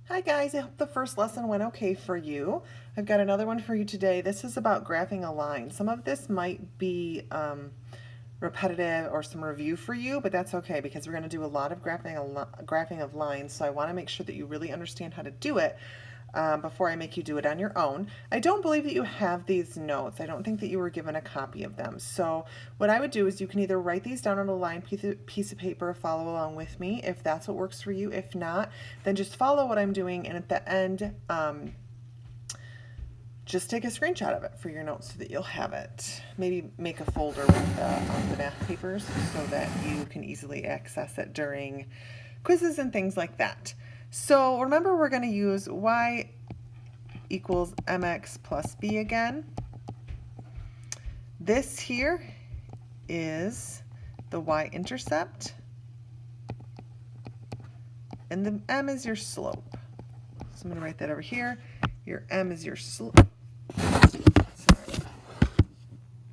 Hi guys, I hope the first lesson went okay for you. I've got another one for you today. This is about graphing a line. Some of this might be repetitive or some review for you, but that's okay because we're going to do a lot of graphing of lines, so I want to make sure that you really understand how to do it before I make you do it on your own. I don't believe that you have these notes. I don't think that you were given a copy of them. So what I would do is you can either write these down on a lined piece of paper, follow along with me if that's what works for you. If not, then just follow what I'm doing, and at the end, just take a screenshot of it for your notes so that you'll have it. Maybe make a folder with the math papers so that you can easily access it during quizzes and things like that. So remember, we're going to use y equals mx plus b again. This here is the y-intercept, and the m is your slope. So I'm going to write that over here. Your m is your slope.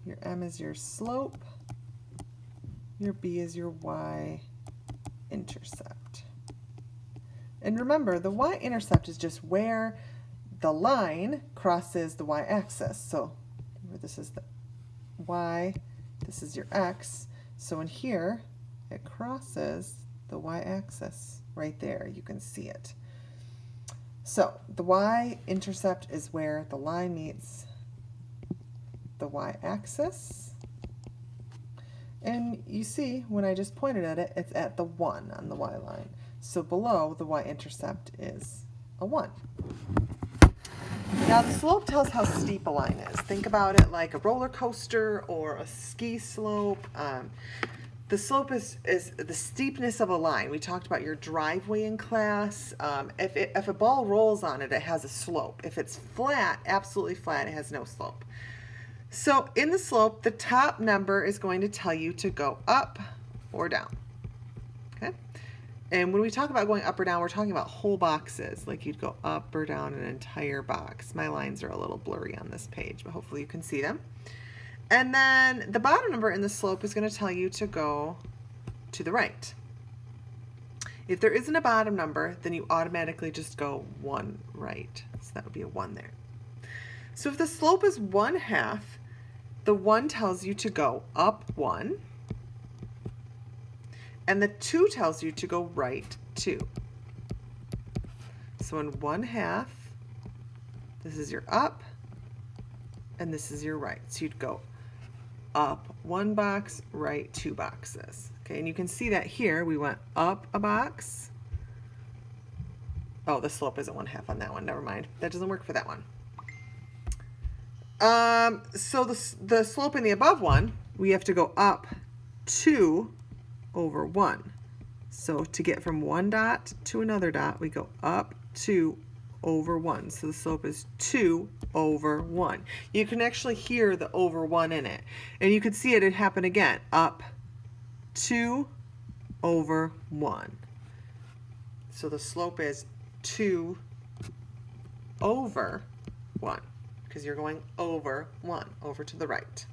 Your m is your slope. Your b is your y-intercept. And remember, the y-intercept is just where the line crosses the y-axis. So this is the y, this is your x. So in here, it crosses the y-axis right there. You can see it. So the y-intercept is where the line meets the y-axis. And you see, when I just pointed at it, it's at the 1 on the y-line. So below, the y-intercept is a 1. Now the slope tells how steep a line is. Think about it like a roller coaster or a ski slope. The slope is the steepness of a line. We talked about your driveway in class. If a ball rolls on it, it has a slope. If it's flat, absolutely flat, it has no slope. So in the slope, the top number is going to tell you to go up or down. Okay? And when we talk about going up or down, we're talking about whole boxes, like you'd go up or down an entire box. My lines are a little blurry on this page, but hopefully you can see them. And then the bottom number in the slope is going to tell you to go to the right. If there isn't a bottom number, then you automatically just go 1 right. So that would be a 1 there. So if the slope is 1/2, the 1 tells you to go up 1. And the 2 tells you to go right 2. So in 1/2, this is your up, and this is your right. So you'd go up 1 box, right 2 boxes. Okay, and you can see that here we went up a box. Oh, the slope isn't 1/2 on that one. Never mind. That doesn't work for that one. So the slope in the above one, we have to go up 2 over 1. So to get from one dot to another dot, we go up 2 over 1. So the slope is 2 over 1. You can actually hear the over 1 in it. And you can see it happen again. Up 2 over 1. So the slope is 2 over 1 because you're going over 1, over to the right.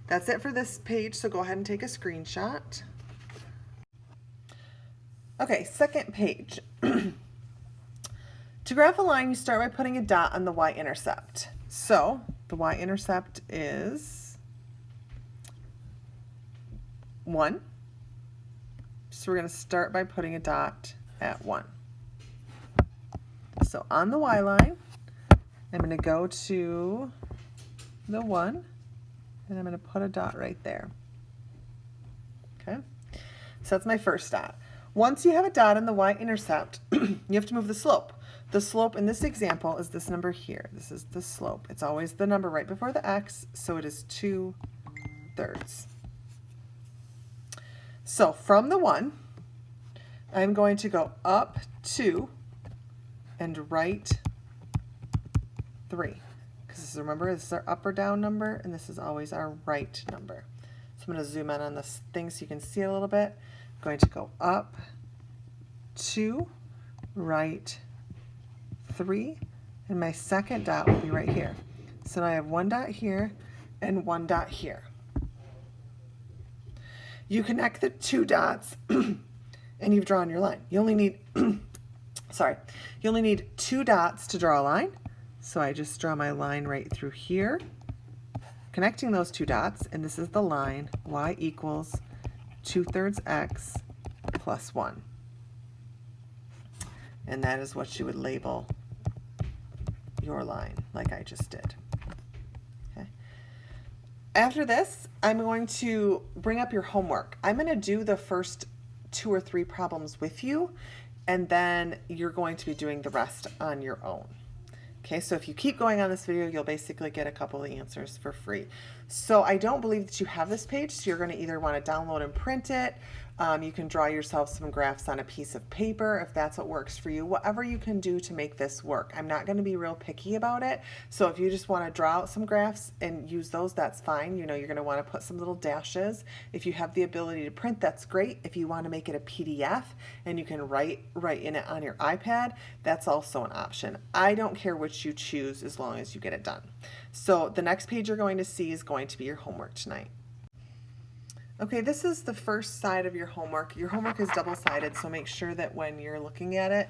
That's it for this page, so go ahead and take a screenshot. Okay, second page. To graph a line, you start by putting a dot on the y-intercept. So the y-intercept is 1. So we're going to start by putting a dot at 1. So on the y-line, I'm going to go to the 1, and I'm going to put a dot right there. Okay, so that's my first dot. Once you have a dot in the y-intercept, you have to move the slope. The slope in this example is this number here. This is the slope. It's always the number right before the x, so it is 2/3. So from the 1, I'm going to go up 2 and right 3. Because remember, this is our up or down number, and this is always our right number. So I'm going to zoom in on this thing so you can see a little bit. I'm going to go up 2, right 3, and my second dot will be right here. So now I have 1 dot here and 1 dot here. You connect the 2 dots and you've drawn your line. You only need sorry, you only need 2 dots to draw a line. So I just draw my line right through here, connecting those 2 dots, and this is the line y equals 2/3 x plus 1. And that is what you would label your line, like I just did. Okay. After this, I'm going to bring up your homework. I'm going to do the first 2 or 3 problems with you, and then you're going to be doing the rest on your own. Okay, so if you keep going on this video, you'll basically get a couple of answers for free. So I don't believe that you have this page, so you're going to either want to download and print it. You can draw yourself some graphs on a piece of paper if that's what works for you. Whatever you can do to make this work. I'm not going to be real picky about it. So if you just want to draw out some graphs and use those, that's fine. You know, you're going to want to put some little dashes. If you have the ability to print, that's great. If you want to make it a PDF and you can write in it on your iPad, that's also an option. I don't care which you choose as long as you get it done. So the next page you're going to see is going to be your homework tonight. Okay, this is the first side of your homework. Your homework is double-sided, so make sure that when you're looking at it,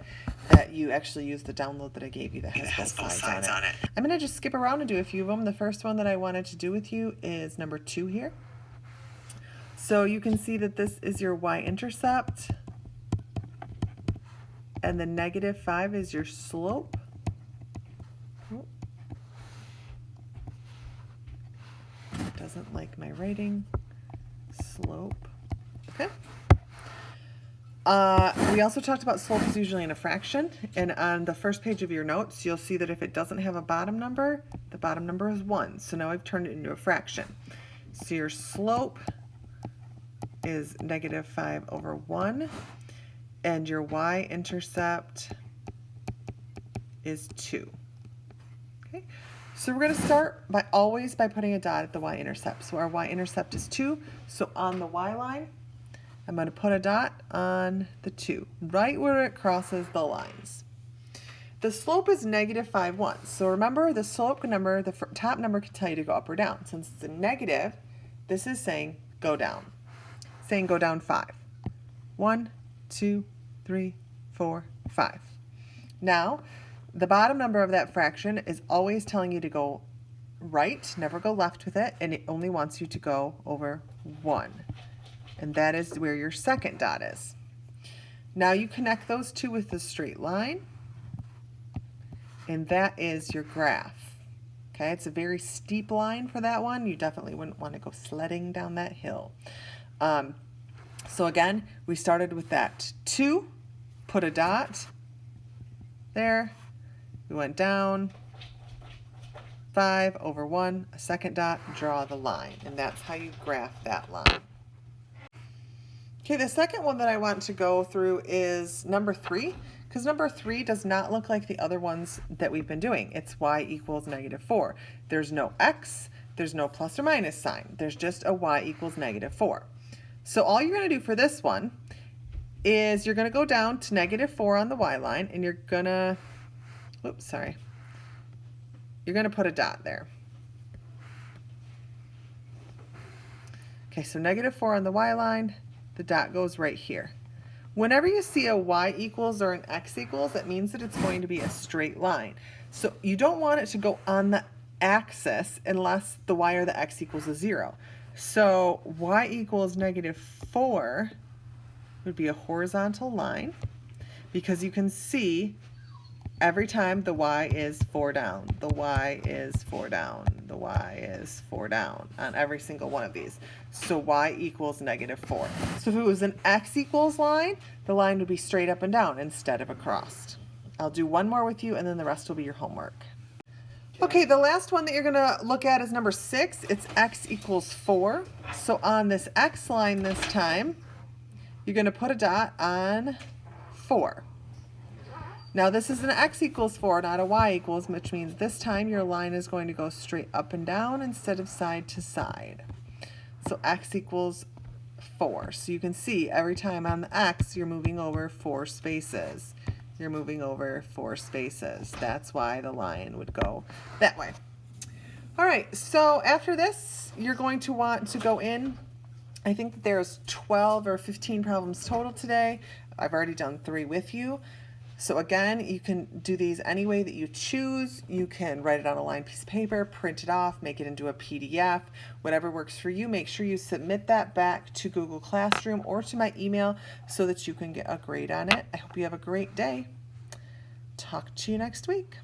that you actually use the download that I gave you that has both sides on it. I'm going to just skip around and do a few of them. The first one that I wanted to do with you is number 2 here. So you can see that this is your y-intercept, and the -5 is your slope. Doesn't like my writing. Slope. Okay. We also talked about slope is usually in a fraction, and on the first page of your notes you'll see that if it doesn't have a bottom number, the bottom number is 1. So now I've turned it into a fraction. So your slope is -5/1, and your y-intercept is 2. Okay. So we're going to start always by putting a dot at the y-intercept. So our y-intercept is 2. So on the y line, I'm going to put a dot on the 2, right where it crosses the lines. The slope is -5/1. So remember, the slope number, the top number can tell you to go up or down. Since it's a negative, this is saying go down. It's saying go down 5. 1, 2, 3, 4, 5. Now, the bottom number of that fraction is always telling you to go right, never go left with it, and it only wants you to go over 1. And that is where your second dot is. Now you connect those 2 with the straight line, and that is your graph. Okay, it's a very steep line for that one. You definitely wouldn't want to go sledding down that hill. So again, we started with that 2, put a dot there. We went down 5/1, a second dot, draw the line, and that's how you graph that line. Okay, the second one that I want to go through is number 3, because number 3 does not look like the other ones that we've been doing. It's y equals -4. There's no x, there's no plus or minus sign. There's just a y equals -4. So all you're going to do for this one is you're going to go down to -4 on the y line, and you're going to you're going to put a dot there. Okay, so -4 on the y line, the dot goes right here. Whenever you see a y equals or an x equals, that means that it's going to be a straight line. So you don't want it to go on the axis unless the y or the x equals a 0. So y equals -4 would be a horizontal line, because you can see every time the y is 4 down, the y is 4 down, the y is 4 down on every single one of these. So y equals -4. So if it was an x equals line, the line would be straight up and down instead of across. I'll do one more with you, and then the rest will be your homework. Okay, the last one that you're going to look at is number 6. It's x equals 4. So on this x line this time, you're going to put a dot on 4. Now this is an x equals 4, not a y equals, which means this time your line is going to go straight up and down instead of side to side. So x equals 4. So you can see every time on the x, you're moving over 4 spaces. You're moving over 4 spaces. That's why the line would go that way. All right, so after this, you're going to want to go in. I think that there's 12 or 15 problems total today. I've already done 3 with you. So again, you can do these any way that you choose. You can write it on a lined piece of paper, print it off, make it into a PDF, whatever works for you. Make sure you submit that back to Google Classroom or to my email so that you can get a grade on it. I hope you have a great day. Talk to you next week.